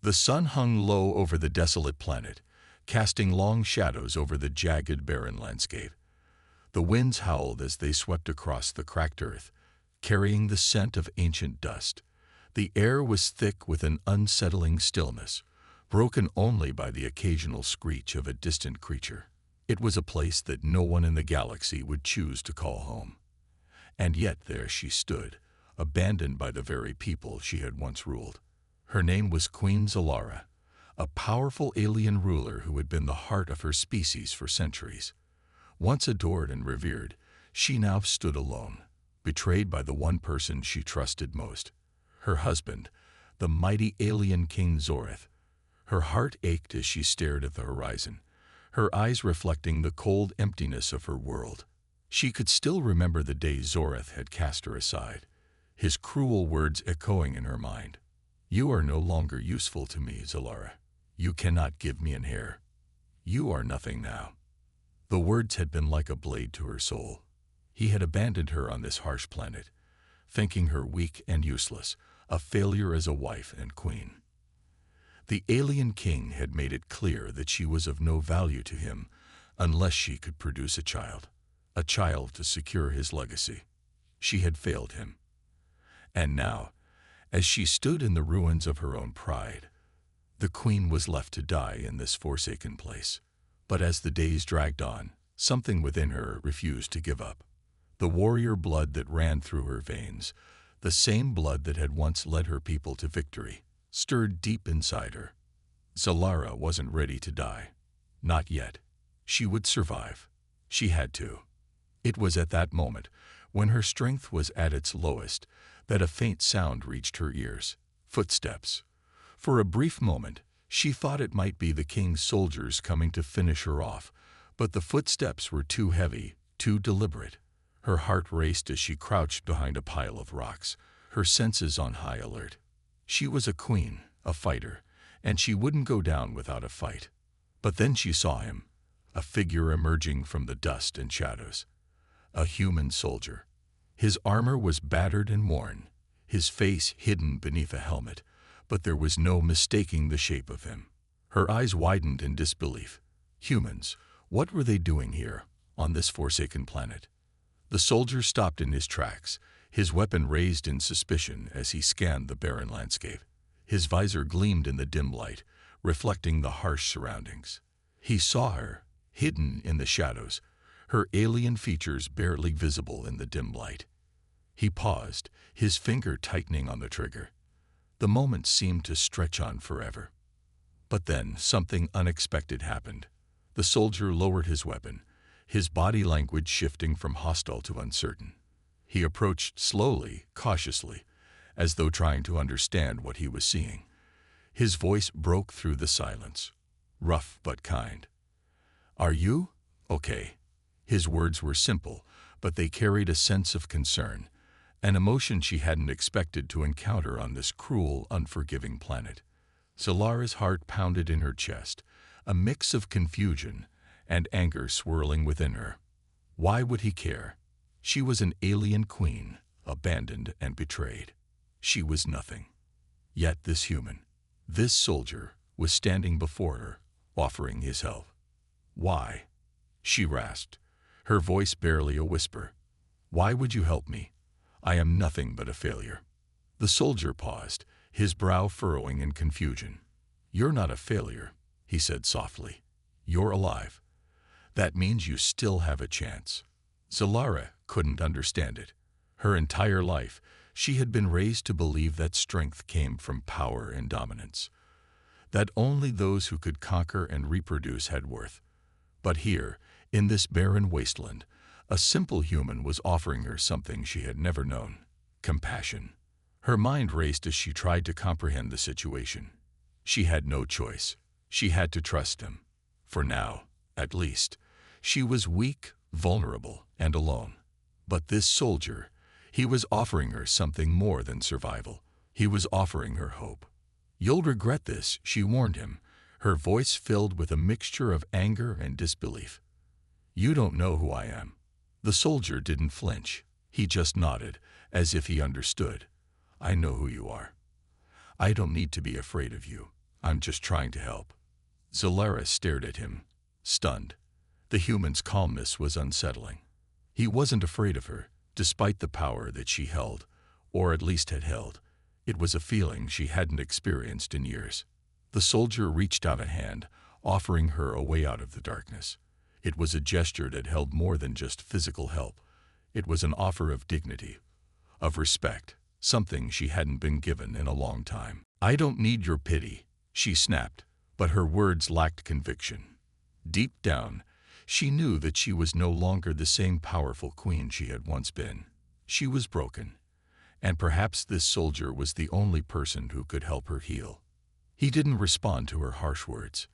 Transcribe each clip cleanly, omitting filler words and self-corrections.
The sun hung low over the desolate planet, casting long shadows over the jagged, barren landscape. The winds howled as they swept across the cracked earth, carrying the scent of ancient dust. The air was thick with an unsettling stillness, broken only by the occasional screech of a distant creature. It was a place that no one in the galaxy would choose to call home. And yet there she stood, abandoned by the very people she had once ruled. Her name was Queen Zalara, a powerful alien ruler who had been the heart of her species for centuries. Once adored and revered, she now stood alone, betrayed by the one person she trusted most, her husband, the mighty alien King Zorith. Her heart ached as she stared at the horizon, her eyes reflecting the cold emptiness of her world. She could still remember the day Zorith had cast her aside, his cruel words echoing in her mind. "You are no longer useful to me, Zalara. You cannot give me an heir. You are nothing now." The words had been like a blade to her soul. He had abandoned her on this harsh planet, thinking her weak and useless, a failure as a wife and queen. The alien king had made it clear that she was of no value to him unless she could produce a child to secure his legacy. She had failed him. And now, as she stood in the ruins of her own pride, the queen was left to die in this forsaken place. But as the days dragged on, something within her refused to give up. The warrior blood that ran through her veins, the same blood that had once led her people to victory, stirred deep inside her. Zalara wasn't ready to die. Not yet. She would survive. She had to. It was at that moment, when her strength was at its lowest, that a faint sound reached her ears. Footsteps. For a brief moment, she thought it might be the king's soldiers coming to finish her off, but the footsteps were too heavy, too deliberate. Her heart raced as she crouched behind a pile of rocks, her senses on high alert. She was a queen, a fighter, and she wouldn't go down without a fight. But then she saw him, a figure emerging from the dust and shadows. A human soldier. His armor was battered and worn, his face hidden beneath a helmet, but there was no mistaking the shape of him. Her eyes widened in disbelief. Humans, what were they doing here, on this forsaken planet? The soldier stopped in his tracks, his weapon raised in suspicion as he scanned the barren landscape. His visor gleamed in the dim light, reflecting the harsh surroundings. He saw her, hidden in the shadows, her alien features barely visible in the dim light. He paused, his finger tightening on the trigger. The moment seemed to stretch on forever. But then something unexpected happened. The soldier lowered his weapon, his body language shifting from hostile to uncertain. He approached slowly, cautiously, as though trying to understand what he was seeing. His voice broke through the silence, rough but kind. "Are you okay?" His words were simple, but they carried a sense of concern, an emotion she hadn't expected to encounter on this cruel, unforgiving planet. Zalara's heart pounded in her chest, a mix of confusion and anger swirling within her. Why would he care? She was an alien queen, abandoned and betrayed. She was nothing. Yet this human, this soldier, was standing before her, offering his help. "Why?" she rasped, her voice barely a whisper. "Why would you help me? I am nothing but a failure." The soldier paused, his brow furrowing in confusion. "You're not a failure," he said softly. "You're alive. That means you still have a chance." Zalara couldn't understand it. Her entire life, she had been raised to believe that strength came from power and dominance, that only those who could conquer and reproduce had worth. But here, in this barren wasteland, a simple human was offering her something she had never known: compassion. Her mind raced as she tried to comprehend the situation. She had no choice. She had to trust him. For now, at least, she was weak, vulnerable, and alone. But this soldier, he was offering her something more than survival. He was offering her hope. "You'll regret this," she warned him, her voice filled with a mixture of anger and disbelief. "You don't know who I am." The soldier didn't flinch. He just nodded, as if he understood. "I know who you are. I don't need to be afraid of you. I'm just trying to help." Zalara stared at him, stunned. The human's calmness was unsettling. He wasn't afraid of her, despite the power that she held, or at least had held. It was a feeling she hadn't experienced in years. The soldier reached out a hand, offering her a way out of the darkness. It was a gesture that held more than just physical help. It was an offer of dignity, of respect, something she hadn't been given in a long time. "I don't need your pity," she snapped, but her words lacked conviction. Deep down, she knew that she was no longer the same powerful queen she had once been. She was broken, and perhaps this soldier was the only person who could help her heal. He didn't respond to her harsh words.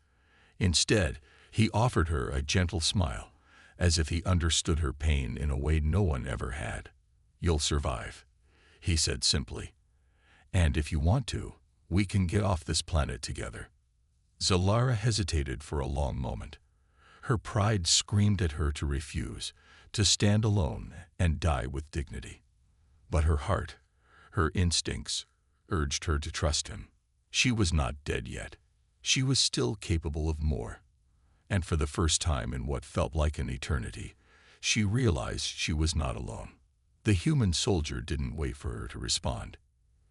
Instead, he offered her a gentle smile, as if he understood her pain in a way no one ever had. "You'll survive," he said simply. "And if you want to, we can get off this planet together." Zalara hesitated for a long moment. Her pride screamed at her to refuse, to stand alone and die with dignity. But her heart, her instincts, urged her to trust him. She was not dead yet. She was still capable of more. And for the first time in what felt like an eternity, she realized she was not alone. The human soldier didn't wait for her to respond.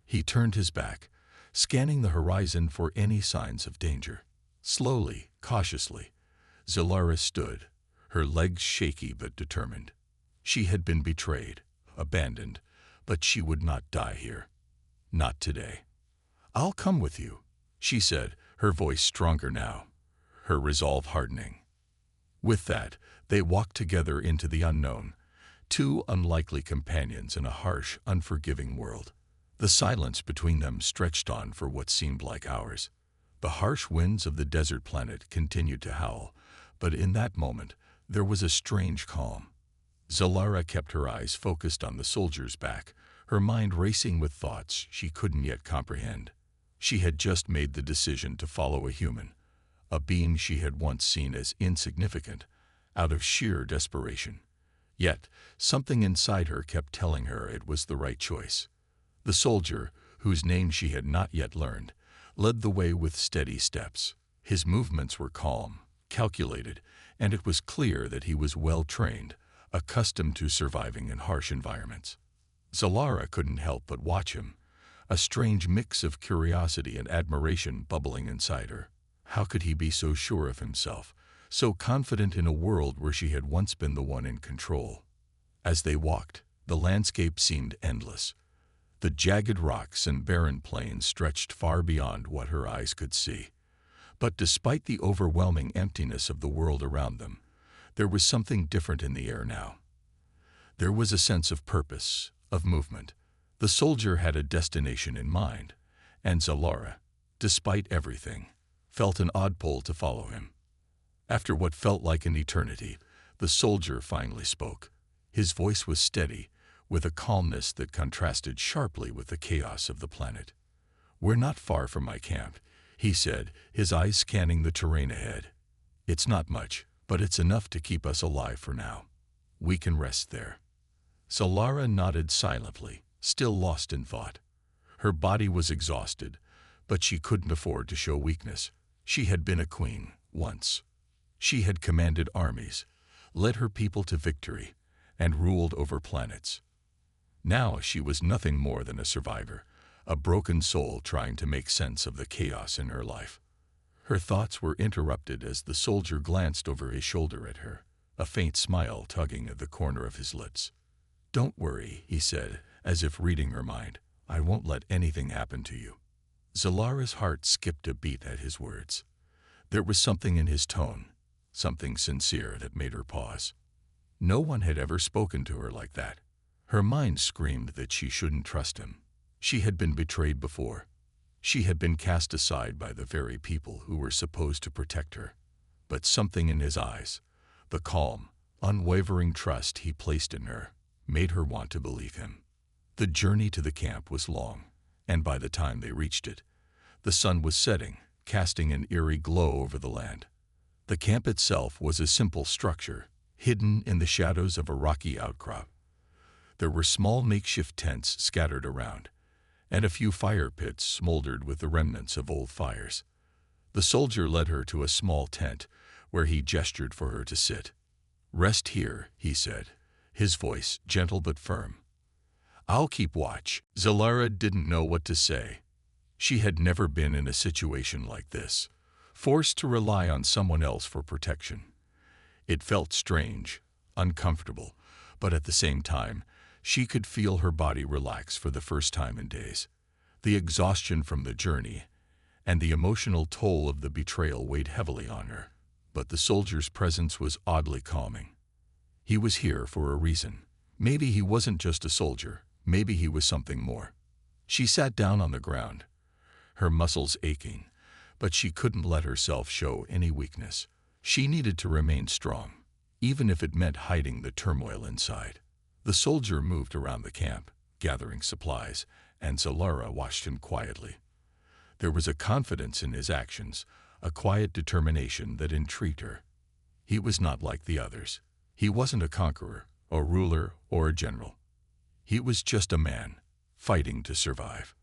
He turned his back, scanning the horizon for any signs of danger. Slowly, cautiously, Zalara stood, her legs shaky but determined. She had been betrayed, abandoned, but she would not die here. Not today. "I'll come with you," she said, her voice stronger now, her resolve hardening. With that, they walked together into the unknown, two unlikely companions in a harsh, unforgiving world. The silence between them stretched on for what seemed like hours. The harsh winds of the desert planet continued to howl, but in that moment, there was a strange calm. Zalara kept her eyes focused on the soldier's back, her mind racing with thoughts she couldn't yet comprehend. She had just made the decision to follow a human, a being she had once seen as insignificant, out of sheer desperation. Yet, something inside her kept telling her it was the right choice. The soldier, whose name she had not yet learned, led the way with steady steps. His movements were calm, calculated, and it was clear that he was well-trained, accustomed to surviving in harsh environments. Zalara couldn't help but watch him, a strange mix of curiosity and admiration bubbling inside her. How could he be so sure of himself, so confident in a world where she had once been the one in control? As they walked, the landscape seemed endless. The jagged rocks and barren plains stretched far beyond what her eyes could see. But despite the overwhelming emptiness of the world around them, there was something different in the air now. There was a sense of purpose, of movement. The soldier had a destination in mind, and Zalara, despite everything, felt an odd pull to follow him. After what felt like an eternity, the soldier finally spoke. His voice was steady, with a calmness that contrasted sharply with the chaos of the planet. "We're not far from my camp," he said, his eyes scanning the terrain ahead. "It's not much, but it's enough to keep us alive for now. We can rest there." Zalara nodded silently, still lost in thought. Her body was exhausted, but she couldn't afford to show weakness. She had been a queen, once. She had commanded armies, led her people to victory, and ruled over planets. Now she was nothing more than a survivor, a broken soul trying to make sense of the chaos in her life. Her thoughts were interrupted as the soldier glanced over his shoulder at her, a faint smile tugging at the corner of his lips. "Don't worry," he said, as if reading her mind. "I won't let anything happen to you." Zalara's heart skipped a beat at his words. There was something in his tone, something sincere that made her pause. No one had ever spoken to her like that. Her mind screamed that she shouldn't trust him. She had been betrayed before. She had been cast aside by the very people who were supposed to protect her. But something in his eyes, the calm, unwavering trust he placed in her, made her want to believe him. The journey to the camp was long, and by the time they reached it, the sun was setting, casting an eerie glow over the land. The camp itself was a simple structure, hidden in the shadows of a rocky outcrop. There were small makeshift tents scattered around, and a few fire pits smoldered with the remnants of old fires. The soldier led her to a small tent, where he gestured for her to sit. "Rest here," he said, his voice gentle but firm. "I'll keep watch." Zalara didn't know what to say. She had never been in a situation like this, forced to rely on someone else for protection. It felt strange, uncomfortable, but at the same time, she could feel her body relax for the first time in days. The exhaustion from the journey and the emotional toll of the betrayal weighed heavily on her, but the soldier's presence was oddly calming. He was here for a reason. Maybe he wasn't just a soldier, maybe he was something more. She sat down on the ground, her muscles aching, but she couldn't let herself show any weakness. She needed to remain strong, even if it meant hiding the turmoil inside. The soldier moved around the camp, gathering supplies, and Zalara watched him quietly. There was a confidence in his actions, a quiet determination that intrigued her. He was not like the others. He wasn't a conqueror, a ruler, or a general. He was just a man, fighting to survive.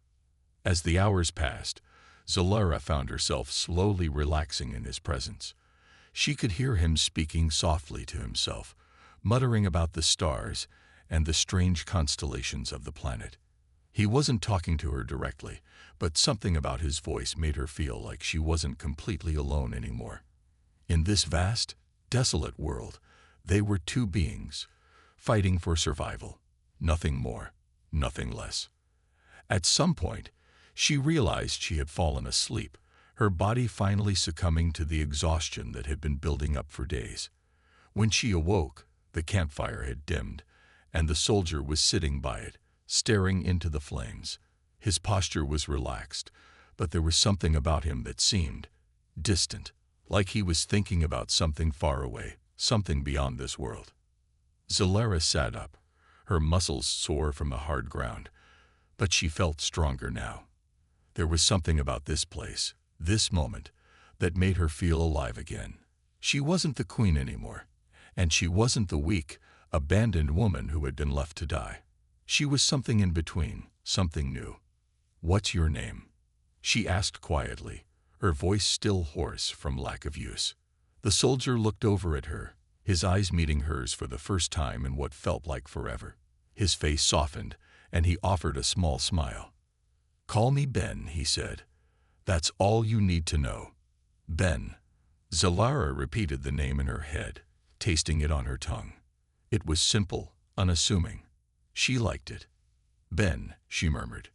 As the hours passed, Zalara found herself slowly relaxing in his presence. She could hear him speaking softly to himself, muttering about the stars and the strange constellations of the planet. He wasn't talking to her directly, but something about his voice made her feel like she wasn't completely alone anymore. In this vast, desolate world, they were two beings, fighting for survival. Nothing more, nothing less. At some point, she realized she had fallen asleep, her body finally succumbing to the exhaustion that had been building up for days. When she awoke, the campfire had dimmed, and the soldier was sitting by it, staring into the flames. His posture was relaxed, but there was something about him that seemed distant, like he was thinking about something far away, something beyond this world. Zalara sat up, her muscles sore from the hard ground, but she felt stronger now. There was something about this place, this moment, that made her feel alive again. She wasn't the queen anymore, and she wasn't the weak, abandoned woman who had been left to die. She was something in between, something new. "What's your name?" she asked quietly, her voice still hoarse from lack of use. The soldier looked over at her, his eyes meeting hers for the first time in what felt like forever. His face softened, and he offered a small smile. "Call me Ben," he said. "That's all you need to know." Ben. Zalara repeated the name in her head, tasting it on her tongue. It was simple, unassuming. She liked it. "Ben," she murmured.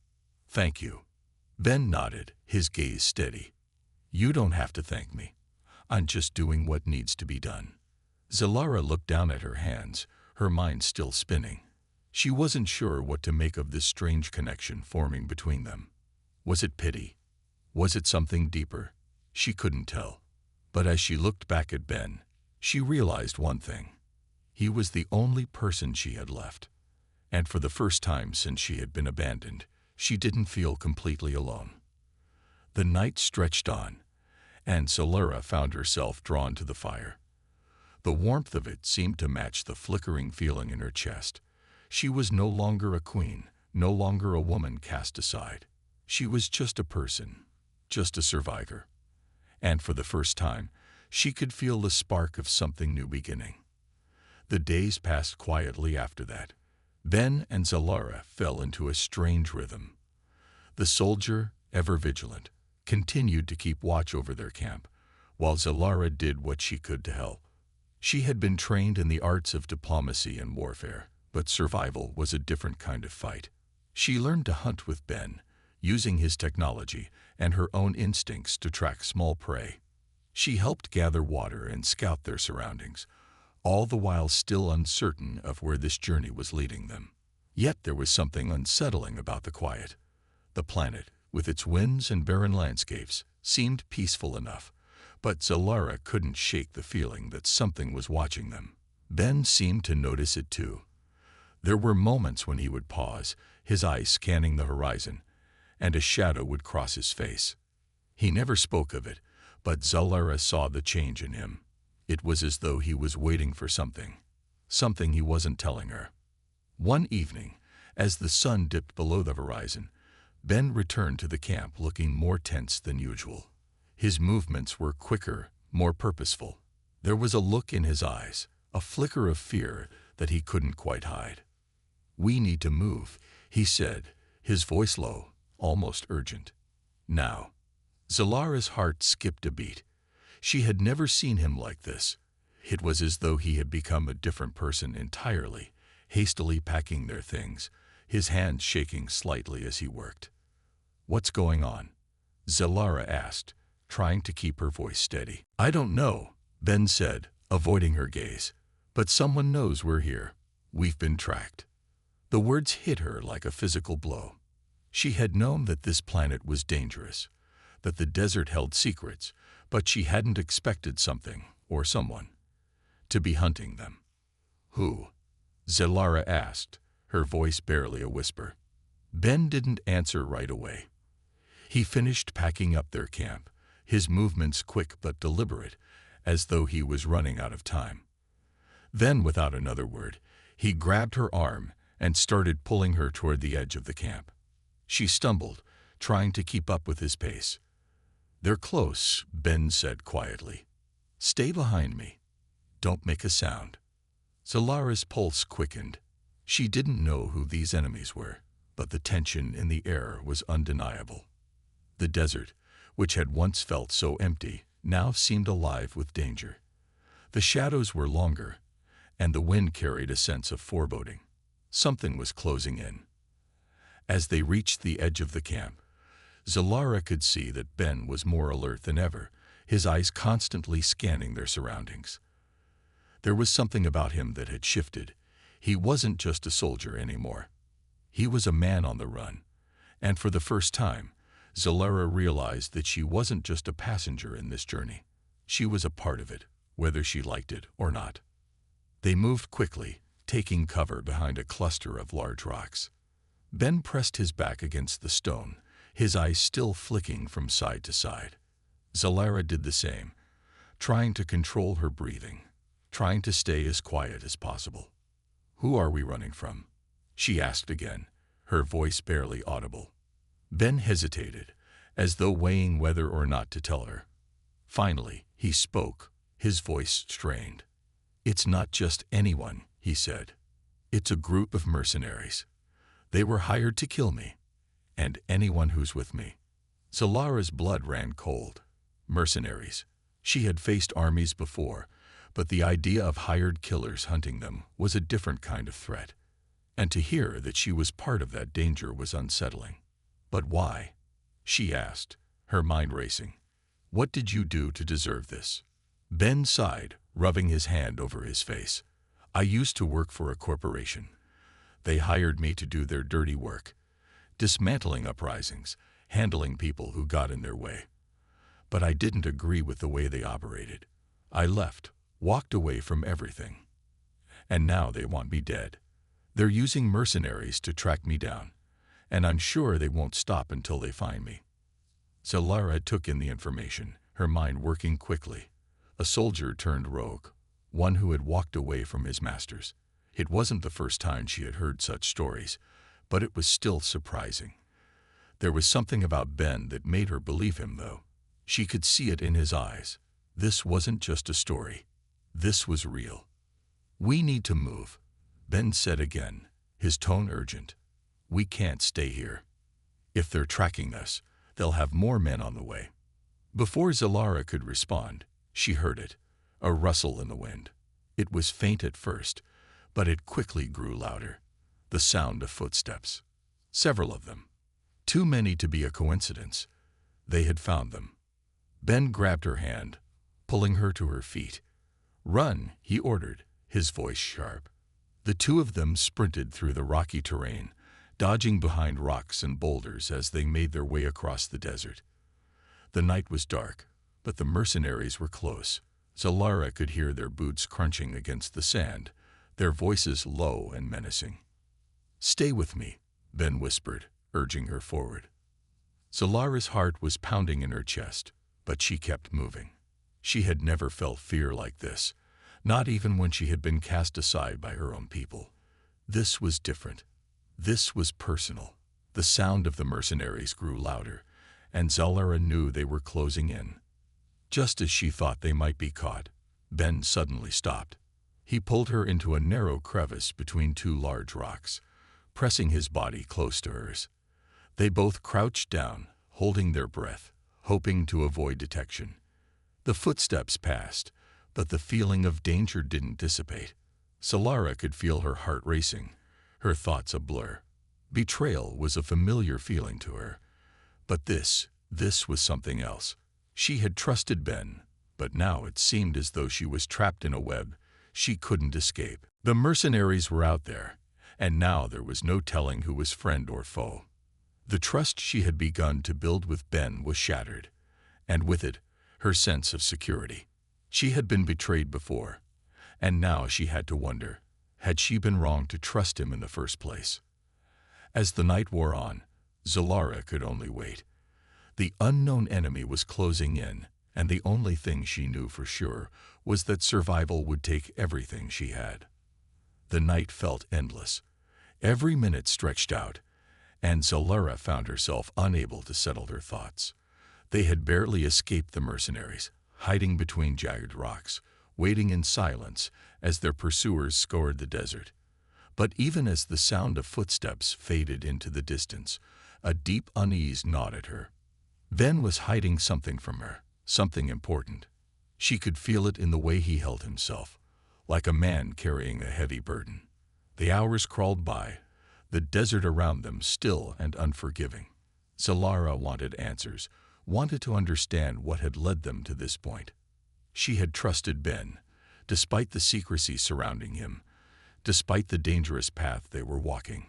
"Thank you." Ben nodded, his gaze steady. "You don't have to thank me. I'm just doing what needs to be done." Zalara looked down at her hands, her mind still spinning. She wasn't sure what to make of this strange connection forming between them. Was it pity? Was it something deeper? She couldn't tell. But as she looked back at Ben, she realized one thing. He was the only person she had left. And for the first time since she had been abandoned, she didn't feel completely alone. The night stretched on, and Zalara found herself drawn to the fire. The warmth of it seemed to match the flickering feeling in her chest. She was no longer a queen, no longer a woman cast aside. She was just a person, just a survivor. And for the first time, she could feel the spark of something new beginning. The days passed quietly after that. Ben and Zalara fell into a strange rhythm. The soldier, ever vigilant, continued to keep watch over their camp, while Zalara did what she could to help. She had been trained in the arts of diplomacy and warfare, but survival was a different kind of fight. She learned to hunt with Ben, using his technology and her own instincts to track small prey. She helped gather water and scout their surroundings, all the while still uncertain of where this journey was leading them. Yet there was something unsettling about the quiet. The planet, with its winds and barren landscapes, seemed peaceful enough, but Zalara couldn't shake the feeling that something was watching them. Ben seemed to notice it too. There were moments when he would pause, his eyes scanning the horizon, and a shadow would cross his face. He never spoke of it, but Zalara saw the change in him. It was as though he was waiting for something he wasn't telling her. One evening, as the sun dipped below the horizon, Ben returned to the camp looking more tense than usual. His movements were quicker, more purposeful. There was a look in his eyes, a flicker of fear that he couldn't quite hide. "We need to move," he said, his voice low, almost urgent. "Now." Zalara's heart skipped a beat. She had never seen him like this. It was as though he had become a different person entirely, hastily packing their things, his hands shaking slightly as he worked. "What's going on?" Zalara asked, trying to keep her voice steady. "I don't know," Ben said, avoiding her gaze. "But someone knows we're here. We've been tracked." The words hit her like a physical blow. She had known that this planet was dangerous, that the desert held secrets, but she hadn't expected something, or someone, to be hunting them. "Who?" Zalara asked, her voice barely a whisper. Ben didn't answer right away. He finished packing up their camp, his movements quick but deliberate, as though he was running out of time. Then, without another word, he grabbed her arm and started pulling her toward the edge of the camp. She stumbled, trying to keep up with his pace. "They're close," Ben said quietly. "Stay behind me. Don't make a sound." Zalara's pulse quickened. She didn't know who these enemies were, but the tension in the air was undeniable. The desert, which had once felt so empty, now seemed alive with danger. The shadows were longer, and the wind carried a sense of foreboding. Something was closing in. As they reached the edge of the camp, Zalara could see that Ben was more alert than ever, his eyes constantly scanning their surroundings. There was something about him that had shifted. He wasn't just a soldier anymore. He was a man on the run, and for the first time, Zalara realized that she wasn't just a passenger in this journey. She was a part of it, whether she liked it or not. They moved quickly, taking cover behind a cluster of large rocks. Ben pressed his back against the stone, his eyes still flicking from side to side. Zalara did the same, trying to control her breathing, trying to stay as quiet as possible. "Who are we running from?" she asked again, her voice barely audible. Ben hesitated, as though weighing whether or not to tell her. Finally, he spoke, his voice strained. "It's not just anyone," he said. "It's a group of mercenaries. They were hired to kill me, and anyone who's with me." Zalara's blood ran cold. Mercenaries. She had faced armies before, but the idea of hired killers hunting them was a different kind of threat. And to hear that she was part of that danger was unsettling. "But why?" she asked, her mind racing. "What did you do to deserve this?" Ben sighed, rubbing his hand over his face. "I used to work for a corporation. They hired me to do their dirty work, dismantling uprisings, handling people who got in their way. But I didn't agree with the way they operated. I left, walked away from everything. And now they want me dead. They're using mercenaries to track me down, and I'm sure they won't stop until they find me." Zalara took in the information, her mind working quickly. A soldier turned rogue, one who had walked away from his masters. It wasn't the first time she had heard such stories, but it was still surprising. There was something about Ben that made her believe him, though. She could see it in his eyes. This wasn't just a story. This was real. "We need to move," Ben said again, his tone urgent. "We can't stay here. If they're tracking us, they'll have more men on the way." Before Zalara could respond, she heard it, a rustle in the wind. It was faint at first, but it quickly grew louder. The sound of footsteps. Several of them. Too many to be a coincidence. They had found them. Ben grabbed her hand, pulling her to her feet. "Run," he ordered, his voice sharp. The two of them sprinted through the rocky terrain, dodging behind rocks and boulders as they made their way across the desert. The night was dark, but the mercenaries were close. Zalara could hear their boots crunching against the sand, their voices low and menacing. "Stay with me," Ben whispered, urging her forward. Zalara's heart was pounding in her chest, but she kept moving. She had never felt fear like this, not even when she had been cast aside by her own people. This was different. This was personal. The sound of the mercenaries grew louder, and Zalara knew they were closing in. Just as she thought they might be caught, Ben suddenly stopped. He pulled her into a narrow crevice between two large rocks, pressing his body close to hers. They both crouched down, holding their breath, hoping to avoid detection. The footsteps passed, but the feeling of danger didn't dissipate. Solara could feel her heart racing, her thoughts a blur. Betrayal was a familiar feeling to her. But this was something else. She had trusted Ben, but now it seemed as though she was trapped in a web she couldn't escape. The mercenaries were out there, and now there was no telling who was friend or foe. The trust she had begun to build with Ben was shattered, and with it, her sense of security. She had been betrayed before, and now she had to wonder, had she been wrong to trust him in the first place? As the night wore on, Solara could only wait. The unknown enemy was closing in, and the only thing she knew for sure was that survival would take everything she had. The night felt endless. Every minute stretched out, and Solara found herself unable to settle her thoughts. They had barely escaped the mercenaries, hiding between jagged rocks, waiting in silence as their pursuers scoured the desert. But even as the sound of footsteps faded into the distance, a deep unease gnawed at her. Ben was hiding something from her, something important. She could feel it in the way he held himself, like a man carrying a heavy burden. The hours crawled by, the desert around them still and unforgiving. Solara wanted answers, wanted to understand what had led them to this point. She had trusted Ben, despite the secrecy surrounding him, despite the dangerous path they were walking.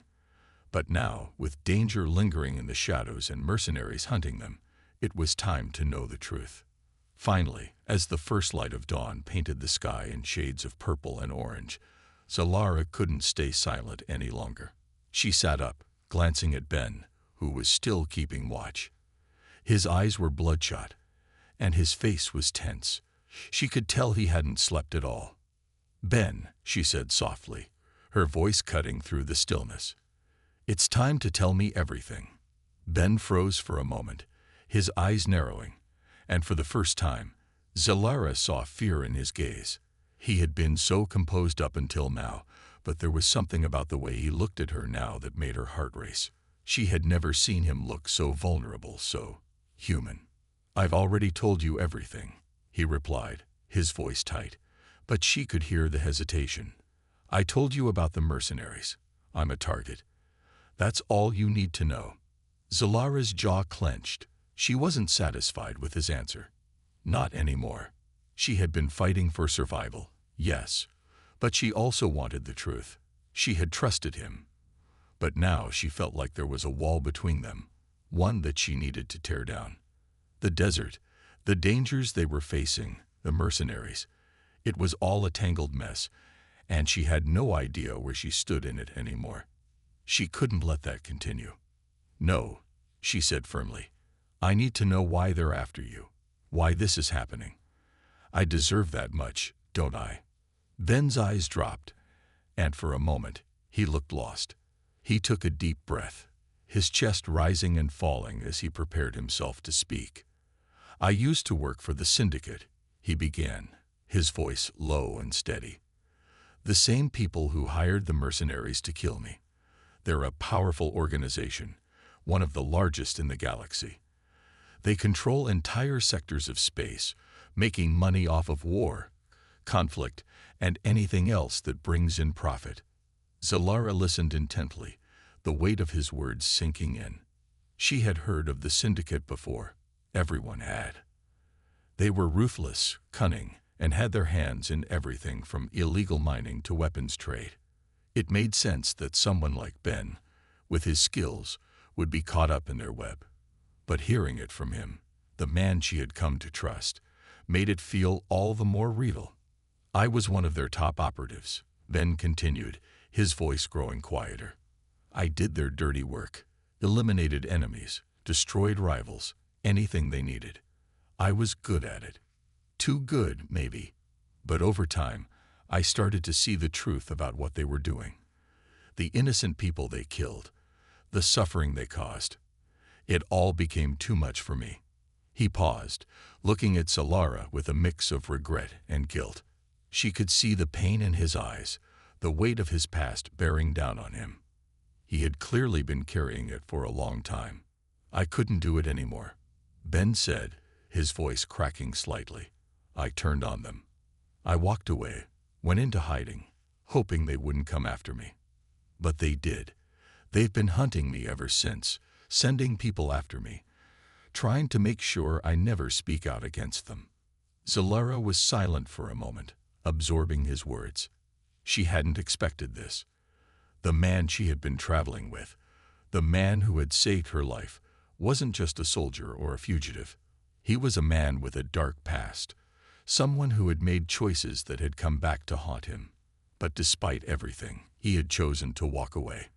But now, with danger lingering in the shadows and mercenaries hunting them, it was time to know the truth. Finally, as the first light of dawn painted the sky in shades of purple and orange, Solara couldn't stay silent any longer. She sat up, glancing at Ben, who was still keeping watch. His eyes were bloodshot, and his face was tense. She could tell he hadn't slept at all. "Ben," she said softly, her voice cutting through the stillness. "It's time to tell me everything." Ben froze for a moment, his eyes narrowing, and for the first time, Solara saw fear in his gaze. He had been so composed up until now, but there was something about the way he looked at her now that made her heart race. She had never seen him look so vulnerable, so human. "I've already told you everything," he replied, his voice tight, but she could hear the hesitation. "I told you about the mercenaries. I'm a target. That's all you need to know." Solara's jaw clenched. She wasn't satisfied with his answer. Not anymore. She had been fighting for survival, yes, but she also wanted the truth. She had trusted him. But now she felt like there was a wall between them, one that she needed to tear down. The desert, the dangers they were facing, the mercenaries. It was all a tangled mess, and she had no idea where she stood in it anymore. She couldn't let that continue. "No," she said firmly. "I need to know why they're after you, why this is happening. I deserve that much, don't I?" Ben's eyes dropped, and for a moment, he looked lost. He took a deep breath, his chest rising and falling as he prepared himself to speak. "I used to work for the syndicate," he began, his voice low and steady. "The same people who hired the mercenaries to kill me. They're a powerful organization, one of the largest in the galaxy. They control entire sectors of space, making money off of war, conflict, and anything else that brings in profit." Solara listened intently, the weight of his words sinking in. She had heard of the syndicate before. Everyone had. They were ruthless, cunning, and had their hands in everything from illegal mining to weapons trade. It made sense that someone like Ben, with his skills, would be caught up in their web. But hearing it from him, the man she had come to trust, made it feel all the more real. "I was one of their top operatives," Ben continued, his voice growing quieter. "I did their dirty work, eliminated enemies, destroyed rivals, anything they needed. I was good at it. Too good, maybe. But over time, I started to see the truth about what they were doing. The innocent people they killed, the suffering they caused. It all became too much for me. He paused, looking at Solara with a mix of regret and guilt. She could see the pain in his eyes, the weight of his past bearing down on him. He had clearly been carrying it for a long time. I couldn't do it anymore, Ben said, his voice cracking slightly. I turned on them. I walked away, went into hiding, hoping they wouldn't come after me. But they did. They've been hunting me ever since, sending people after me, trying to make sure I never speak out against them. Solara was silent for a moment, absorbing his words. She hadn't expected this. The man she had been traveling with, the man who had saved her life, wasn't just a soldier or a fugitive. He was a man with a dark past, someone who had made choices that had come back to haunt him. But despite everything, he had chosen to walk away.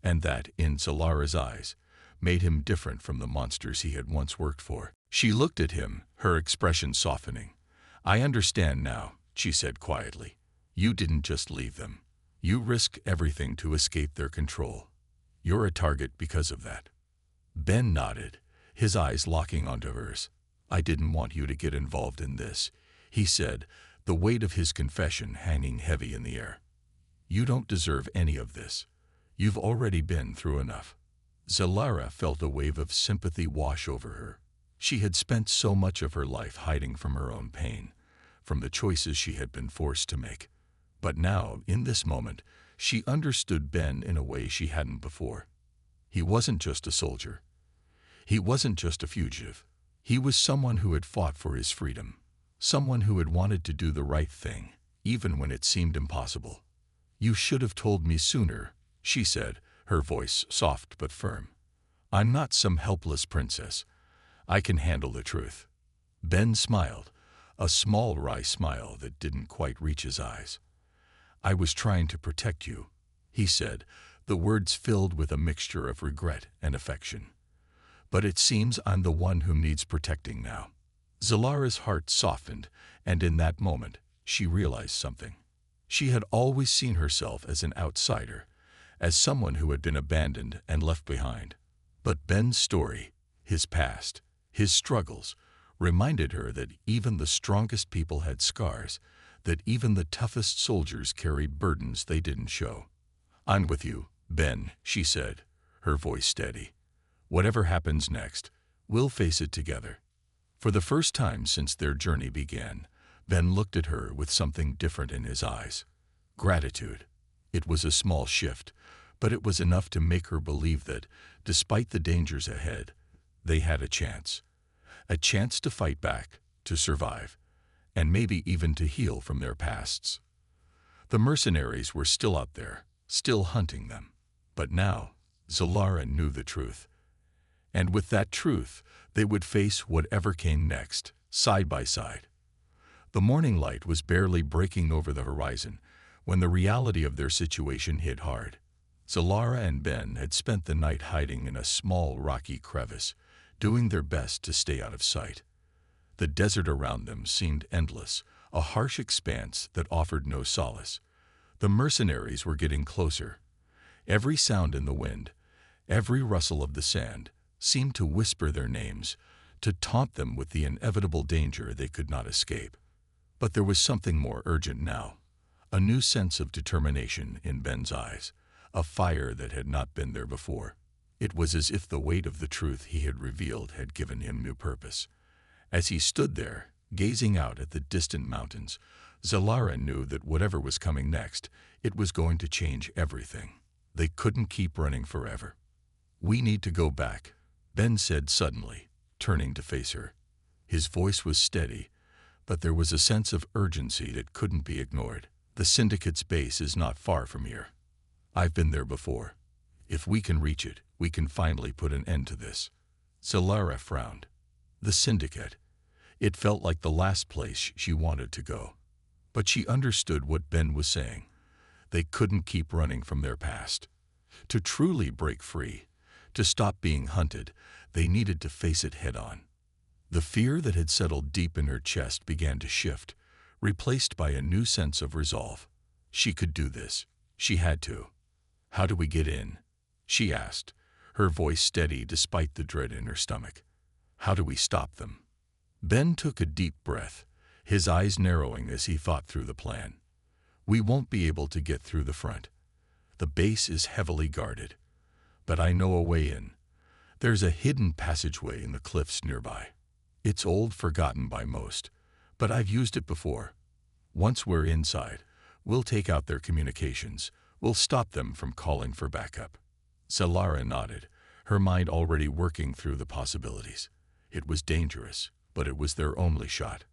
And that, in Solara's eyes, made him different from the monsters he had once worked for. She looked at him, her expression softening. I understand now, she said quietly. You didn't just leave them. You risked everything to escape their control. You're a target because of that. Ben nodded, his eyes locking onto hers. I didn't want you to get involved in this, he said, the weight of his confession hanging heavy in the air. You don't deserve any of this. You've already been through enough. Solara felt a wave of sympathy wash over her. She had spent so much of her life hiding from her own pain, from the choices she had been forced to make. But now, in this moment, she understood Ben in a way she hadn't before. He wasn't just a soldier. He wasn't just a fugitive. He was someone who had fought for his freedom, someone who had wanted to do the right thing, even when it seemed impossible. You should have told me sooner, she said, her voice soft but firm. I'm not some helpless princess. I can handle the truth. Ben smiled, a small wry smile that didn't quite reach his eyes. I was trying to protect you, he said, the words filled with a mixture of regret and affection. But it seems I'm the one who needs protecting now. Zolara's heart softened, and in that moment, she realized something. She had always seen herself as an outsider, as someone who had been abandoned and left behind. But Ben's story, his past, his struggles, reminded her that even the strongest people had scars, that even the toughest soldiers carried burdens they didn't show. I'm with you, Ben, she said, her voice steady. Whatever happens next, we'll face it together. For the first time since their journey began, Ben looked at her with something different in his eyes. Gratitude. It was a small shift, but it was enough to make her believe that, despite the dangers ahead, they had a chance. A chance to fight back, to survive, and maybe even to heal from their pasts. The mercenaries were still out there, still hunting them. But now, Solara knew the truth. And with that truth, they would face whatever came next, side by side. The morning light was barely breaking over the horizon when the reality of their situation hit hard. Solara and Ben had spent the night hiding in a small rocky crevice, doing their best to stay out of sight. The desert around them seemed endless, a harsh expanse that offered no solace. The mercenaries were getting closer. Every sound in the wind, every rustle of the sand, seemed to whisper their names, to taunt them with the inevitable danger they could not escape. But there was something more urgent now, a new sense of determination in Ben's eyes, a fire that had not been there before. It was as if the weight of the truth he had revealed had given him new purpose. As he stood there, gazing out at the distant mountains, Solara knew that whatever was coming next, it was going to change everything. They couldn't keep running forever. We need to go back, Ben said suddenly, turning to face her. His voice was steady, but there was a sense of urgency that couldn't be ignored. The Syndicate's base is not far from here. I've been there before. If we can reach it, we can finally put an end to this. Solara frowned. The Syndicate. It felt like the last place she wanted to go. But she understood what Ben was saying. They couldn't keep running from their past. To truly break free, to stop being hunted, they needed to face it head-on. The fear that had settled deep in her chest began to shift, replaced by a new sense of resolve. She could do this. She had to. How do we get in? She asked, her voice steady despite the dread in her stomach. How do we stop them? Ben took a deep breath, his eyes narrowing as he thought through the plan. We won't be able to get through the front. The base is heavily guarded. But I know a way in. There's a hidden passageway in the cliffs nearby. It's old, forgotten by most, but I've used it before. Once we're inside, we'll take out their communications. We'll stop them from calling for backup. Solara nodded, her mind already working through the possibilities. It was dangerous, but it was their only shot.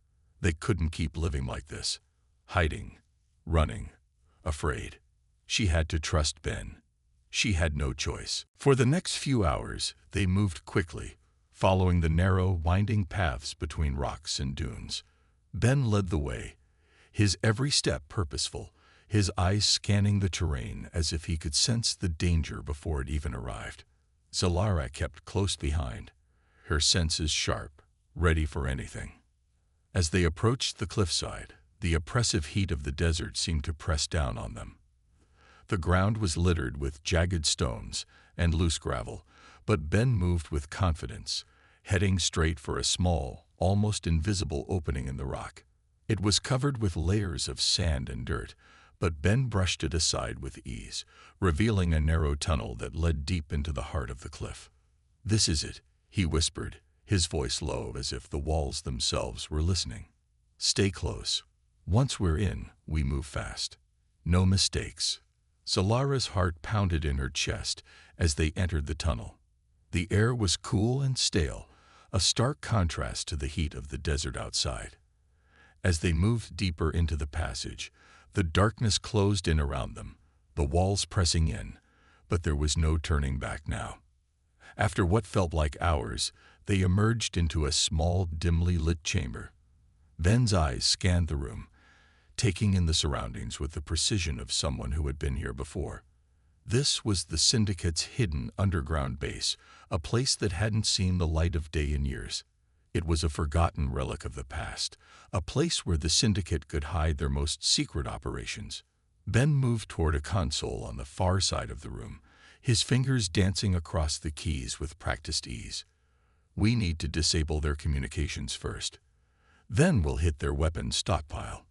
They couldn't keep living like this, hiding, running, afraid. She had to trust Ben. She had no choice. For the next few hours, they moved quickly, following the narrow, winding paths between rocks and dunes. Ben led the way, his every step purposeful, his eyes scanning the terrain as if he could sense the danger before it even arrived. Solara kept close behind, her senses sharp, ready for anything. As they approached the cliffside, the oppressive heat of the desert seemed to press down on them. The ground was littered with jagged stones and loose gravel, but Ben moved with confidence, heading straight for a small, almost invisible opening in the rock. It was covered with layers of sand and dirt, but Ben brushed it aside with ease, revealing a narrow tunnel that led deep into the heart of the cliff. "This is it," he whispered, his voice low as if the walls themselves were listening. "Stay close. Once we're in, we move fast. No mistakes." Solara's heart pounded in her chest as they entered the tunnel. The air was cool and stale, a stark contrast to the heat of the desert outside. As they moved deeper into the passage, the darkness closed in around them, the walls pressing in, but there was no turning back now. After what felt like hours, they emerged into a small, dimly lit chamber. Ben's eyes scanned the room, taking in the surroundings with the precision of someone who had been here before. This was the Syndicate's hidden underground base, a place that hadn't seen the light of day in years. It was a forgotten relic of the past, a place where the Syndicate could hide their most secret operations. Ben moved toward a console on the far side of the room, his fingers dancing across the keys with practiced ease. "We need to disable their communications first. Then we'll hit their weapons stockpile.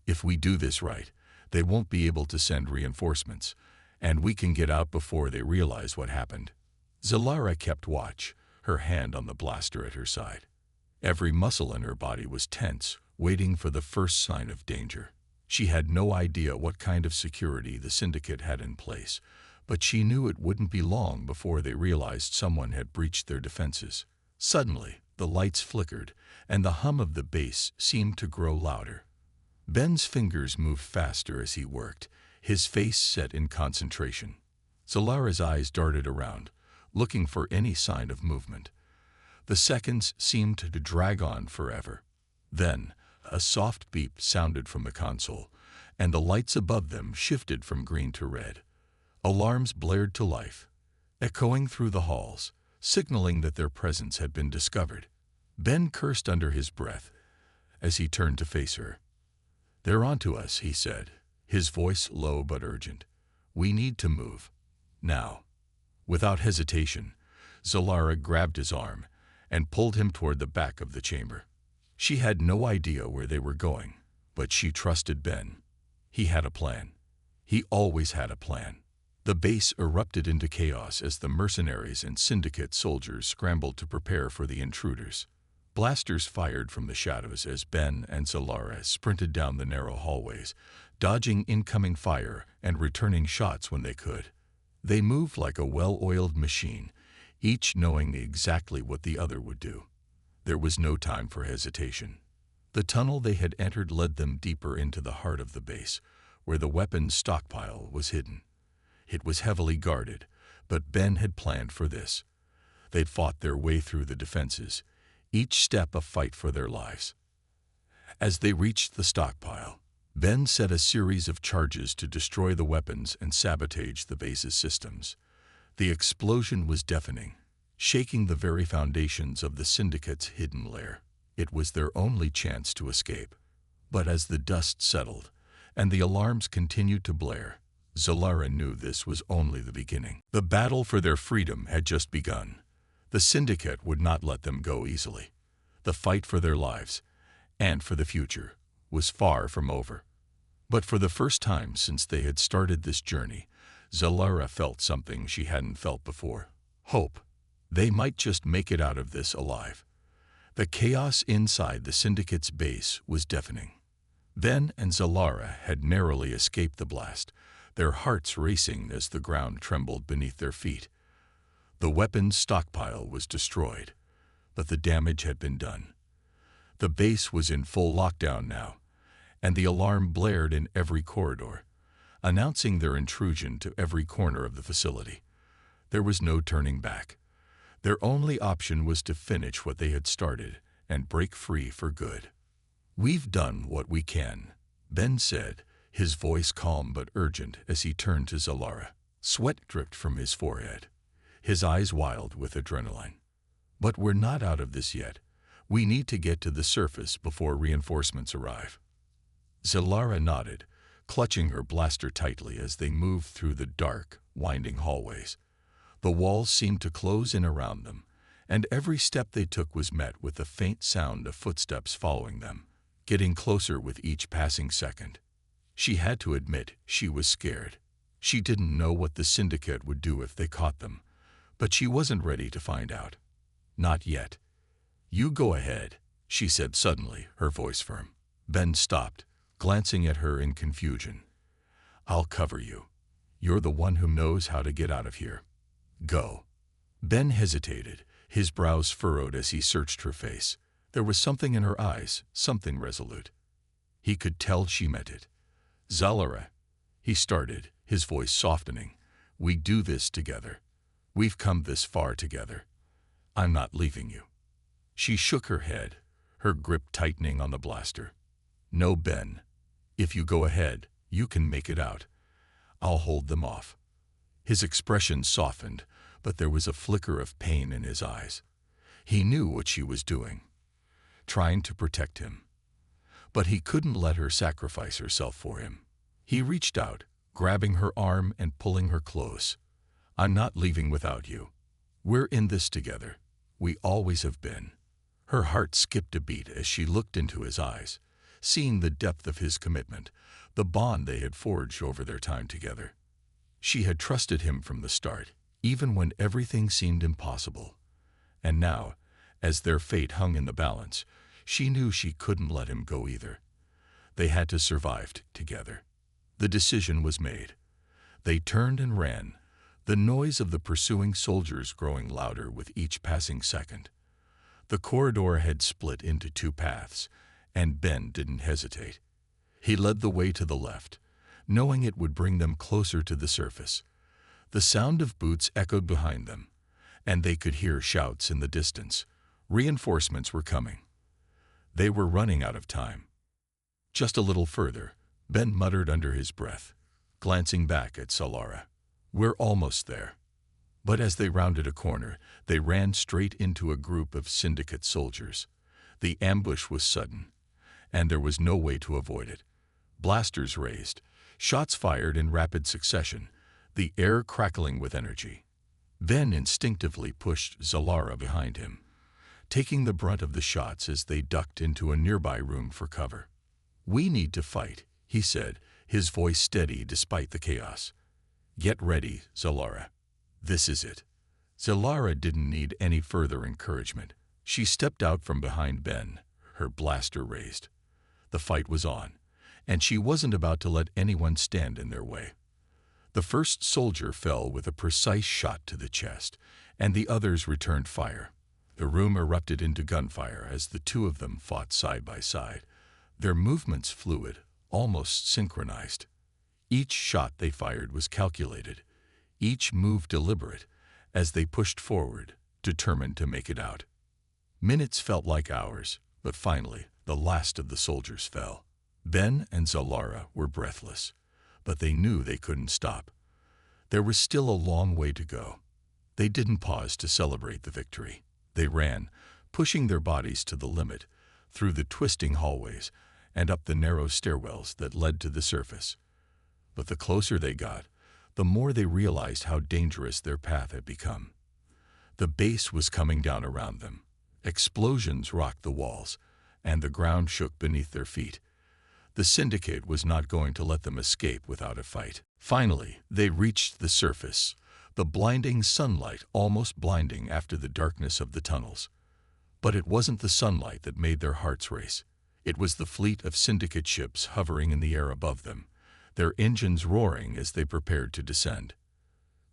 If we do this right, they won't be able to send reinforcements, and we can get out before they realize what happened." Solara kept watch, her hand on the blaster at her side. Every muscle in her body was tense, waiting for the first sign of danger. She had no idea what kind of security the Syndicate had in place, but she knew it wouldn't be long before they realized someone had breached their defenses. Suddenly, the lights flickered, and the hum of the base seemed to grow louder. Ben's fingers moved faster as he worked, his face set in concentration. Solara's eyes darted around, looking for any sign of movement. The seconds seemed to drag on forever. Then, a soft beep sounded from the console, and the lights above them shifted from green to red. Alarms blared to life, echoing through the halls, signaling that their presence had been discovered. Ben cursed under his breath as he turned to face her. "They're onto us," he said, his voice low but urgent. "We need to move. Now." Without hesitation, Solara grabbed his arm and pulled him toward the back of the chamber. She had no idea where they were going, but she trusted Ben. He had a plan. He always had a plan. The base erupted into chaos as the mercenaries and Syndicate soldiers scrambled to prepare for the intruders. Blasters fired from the shadows as Ben and Solara sprinted down the narrow hallways, dodging incoming fire and returning shots when they could. They moved like a well-oiled machine, each knowing exactly what the other would do. There was no time for hesitation. The tunnel they had entered led them deeper into the heart of the base, where the weapons stockpile was hidden. It was heavily guarded, but Ben had planned for this. They'd fought their way through the defenses, each step a fight for their lives. As they reached the stockpile, Ben set a series of charges to destroy the weapons and sabotage the base's systems. The explosion was deafening, shaking the very foundations of the Syndicate's hidden lair. It was their only chance to escape. But as the dust settled and the alarms continued to blare, Solara knew this was only the beginning. The battle for their freedom had just begun. The syndicate would not let them go easily. The fight for their lives, and for the future, was far from over. But for the first time since they had started this journey, Zalara felt something she hadn't felt before. Hope. They might just make it out of this alive. The chaos inside the syndicate's base was deafening. Ben and Zalara had narrowly escaped the blast, their hearts racing as the ground trembled beneath their feet. The weapons stockpile was destroyed, but the damage had been done. The base was in full lockdown now, and the alarm blared in every corridor, announcing their intrusion to every corner of the facility. There was no turning back. Their only option was to finish what they had started and break free for good. "We've done what we can," Ben said, his voice calm but urgent as he turned to Zalara. Sweat dripped from his forehead, his eyes wild with adrenaline. "But we're not out of this yet. We need to get to the surface before reinforcements arrive." Zalara nodded, clutching her blaster tightly as they moved through the dark, winding hallways. The walls seemed to close in around them, and every step they took was met with the faint sound of footsteps following them, getting closer with each passing second. She had to admit she was scared. She didn't know what the syndicate would do if they caught them, but she wasn't ready to find out. Not yet. "You go ahead," she said suddenly, her voice firm. Ben stopped, glancing at her in confusion. "I'll cover you. You're the one who knows how to get out of here. Go." Ben hesitated, his brows furrowed as he searched her face. There was something in her eyes, something resolute. He could tell she meant it. "Zalara," he started, his voice softening. "We do this together. We've come this far together. I'm not leaving you." She shook her head, her grip tightening on the blaster. "No, Ben. If you go ahead, you can make it out. I'll hold them off." His expression softened, but there was a flicker of pain in his eyes. He knew what she was doing, trying to protect him. But he couldn't let her sacrifice herself for him. He reached out, grabbing her arm and pulling her close. "I'm not leaving without you. We're in this together. We always have been." Her heart skipped a beat as she looked into his eyes, seeing the depth of his commitment, the bond they had forged over their time together. She had trusted him from the start, even when everything seemed impossible. And now, as their fate hung in the balance, she knew she couldn't let him go either. They had to survive together. The decision was made. They turned and ran, the noise of the pursuing soldiers growing louder with each passing second. The corridor had split into two paths, and Ben didn't hesitate. He led the way to the left, knowing it would bring them closer to the surface. The sound of boots echoed behind them, and they could hear shouts in the distance. Reinforcements were coming. They were running out of time. Just a little further, Ben muttered under his breath, glancing back at Zalara. "We're almost there." But as they rounded a corner, they ran straight into a group of syndicate soldiers. The ambush was sudden, and there was no way to avoid it. Blasters raised, shots fired in rapid succession, the air crackling with energy. Ben instinctively pushed Zalara behind him, taking the brunt of the shots as they ducked into a nearby room for cover. "We need to fight," he said, his voice steady despite the chaos. "Get ready, Zalara. This is it." Zalara didn't need any further encouragement. She stepped out from behind Ben, her blaster raised. The fight was on, and she wasn't about to let anyone stand in their way. The first soldier fell with a precise shot to the chest, and the others returned fire. The room erupted into gunfire as the two of them fought side by side, their movements fluid, almost synchronized. Each shot they fired was calculated, each move deliberate, as they pushed forward, determined to make it out. Minutes felt like hours, but finally, the last of the soldiers fell. Ben and Zalara were breathless, but they knew they couldn't stop. There was still a long way to go. They didn't pause to celebrate the victory. They ran, pushing their bodies to the limit, through the twisting hallways and up the narrow stairwells that led to the surface. But the closer they got, the more they realized how dangerous their path had become. The base was coming down around them. Explosions rocked the walls, and the ground shook beneath their feet. The Syndicate was not going to let them escape without a fight. Finally, they reached the surface, the blinding sunlight almost blinding after the darkness of the tunnels. But it wasn't the sunlight that made their hearts race. It was the fleet of Syndicate ships hovering in the air above them, their engines roaring as they prepared to descend.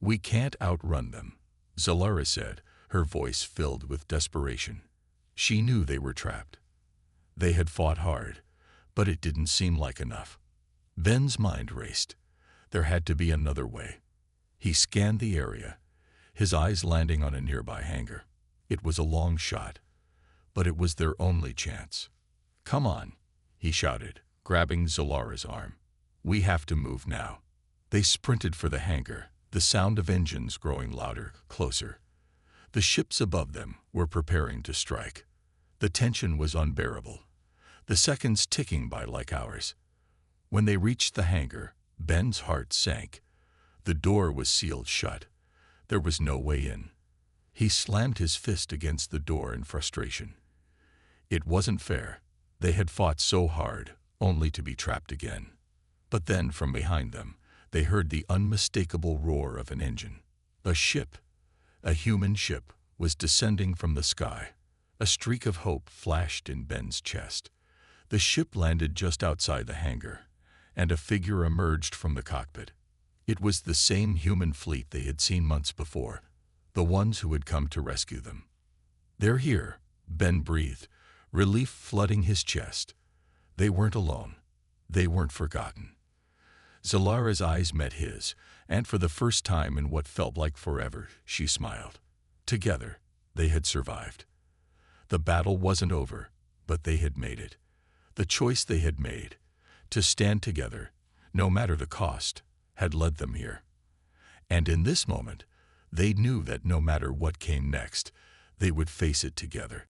"We can't outrun them," Zalara said, her voice filled with desperation. She knew they were trapped. They had fought hard, but it didn't seem like enough. Ben's mind raced. There had to be another way. He scanned the area, his eyes landing on a nearby hangar. It was a long shot, but it was their only chance. "Come on," he shouted, grabbing Zalara's arm. "We have to move now." They sprinted for the hangar, the sound of engines growing louder, closer. The ships above them were preparing to strike. The tension was unbearable, the seconds ticking by like hours. When they reached the hangar, Ben's heart sank. The door was sealed shut. There was no way in. He slammed his fist against the door in frustration. It wasn't fair. They had fought so hard, only to be trapped again. But then, from behind them, they heard the unmistakable roar of an engine. A ship, a human ship, was descending from the sky. A streak of hope flashed in Ben's chest. The ship landed just outside the hangar, and a figure emerged from the cockpit. It was the same human fleet they had seen months before, the ones who had come to rescue them. "They're here," Ben breathed, relief flooding his chest. They weren't alone. They weren't forgotten. Zalara's eyes met his, and for the first time in what felt like forever, she smiled. Together, they had survived. The battle wasn't over, but they had made it. The choice they had made, to stand together, no matter the cost, had led them here. And in this moment, they knew that no matter what came next, they would face it together.